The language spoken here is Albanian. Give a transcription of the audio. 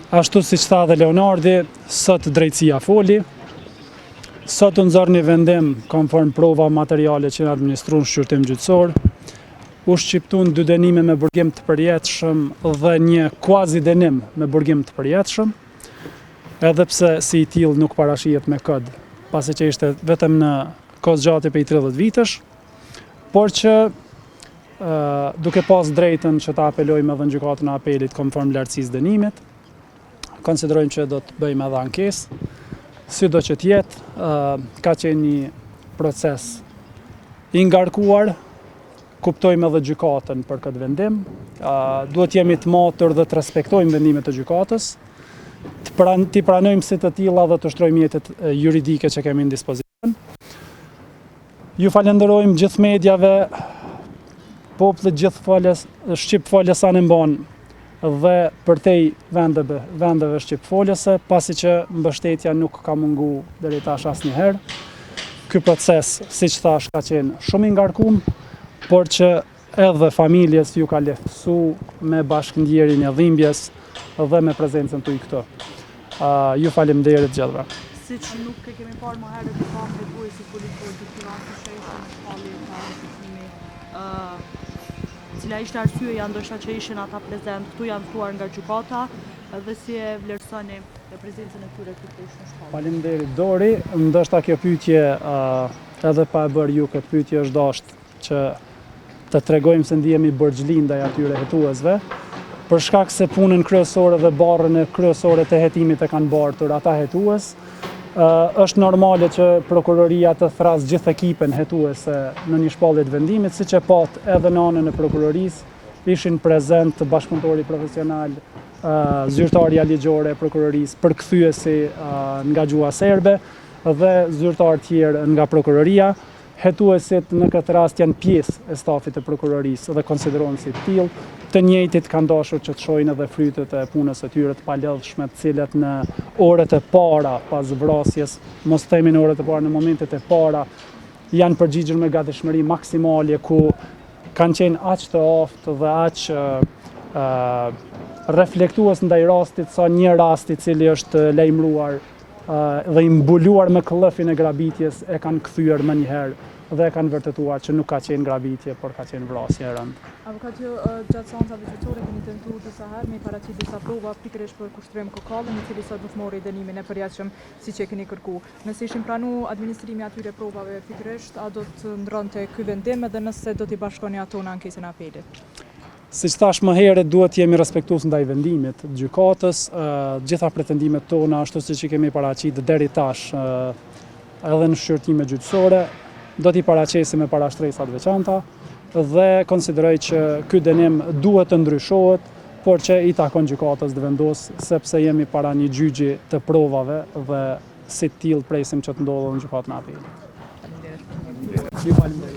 Ashtu si që tha dhe Leonardi, sot drejtësia foli, sot unë zërë një vendim konform prova materiale që në administru në shqyrtim gjyqësor, u shqiptun 2 dënime me burgim të përjetshëm dhe një kuazi dënim me burgim të përjetshëm, edhe pse si i tillë nuk parashihet me kod, pasi që ishte vetëm në kohë zgjatje prej 30 vitesh, por që duke pas drejtën që ta apelojmë edhe në gjykatën e apelit konform lartësisë dënimit, konsiderojmë që do të bëjmë edhe ankesë, si do që tjetë, ka qenë një proces i ngarkuar, kuptojmë edhe gjykatën për këtë vendim, duhet jemi të matur dhe të respektojmë vendimet të gjykatës, t'i pranojmë si të tilla dhe të ushtrojmë mjetet juridike që kemi në dispozicion. Ju falenderojmë gjithë medjave, popullit gjithë shqip folesa në mbanë dhe përtej vendeve shqip folese, pasi që mbështetja nuk ka mungu deri tash asnjëherë. Ky proces, siç thash, ka qenë shumë i ngarkuar, por që edhe familjes ju ka lehtësu me bashkëndjerin e dhimbjes dhe me prezencën tuaj këtu. Ju faleminderit gjithëve. Siç nuk e kemi parë më herët të kam hetuesi politikë të financë shefin, halli të arsimit, cila ishte arsyeja ndoshta që ishin ata prezent këtu, janë thuar nga gjykata, dhe si e vlerësoni prezencën e tyre këtu në shkollë? Faleminderit Dori, ndoshta kjo pyetje edhe pa e bërë ju këtë pyetje është dashur që të tregojmë se ndihemi borxhlin ndaj atyre hetuesve, për shkak se punën kryesore dhe barrën e kryesore të hetimit e kanë bartur ata hetues. Është normale që prokuroria të thras gjithë ekipën hetuese në një shpallje të vendimit, siç e pat edhe në anën e prokurorisë, ishin prezent bashkëpunëtori profesional, zyrtarja ligjore e prokurorisë, përkthyesi nga gjuha serbe dhe zyrtar tjerë nga prokuroria. Hetuesit në këtë rast janë pjesë e stafit të prokurorisë dhe konsiderohen si të tillë. Të njëjtit kanë dashur që të shohin edhe frytet e punës së tyre të palidhshme, të cilat në orët e para pas vrasjes, mos themi në orët e para, në momentet e para, janë përgjigjur me gatishmëri maksimale, ku kanë qenë aq të aftë dhe aq reflektues ndaj rastit, sa një rast i cili është lajmëruar dhe i mbuluar me klëfin e grabitjes e kanë kthyer më njëherë dhe e kanë vërtetuar që nuk ka qenë grabitje, por ka qenë vrasje e rëndë. Avokat, ju gjatë seancave gjyqësore keni tentuar disa herë me paraqit disa prova pikërisht për kushtrim kokallën, i cili sot do të morë dënimin e përjetshëm siç e keni kërkuar. Nëse ishin pranuar administrimi atyre provave pikërisht, a do të ndronte ky vendim edhe nëse do t'i bashkoni ato në ankesën e apelit? Siç thash më herët, duhet jemi respektues ndaj vendimit të gjykatës, gjitha pretendimet tona ashtu siç i kemi paraqitur deri tash edhe në shqyrtime gjyqësore, do t'i paraqesim me para shtresat veçanta dhe konsideroj që ky dënim duhet të ndryshohet, por që i takon gjykatës të vendosë, sepse jemi para një gjyqi të provave dhe si të tillë presim që të ndodhë në gjykatën e apelit. Faleminderit.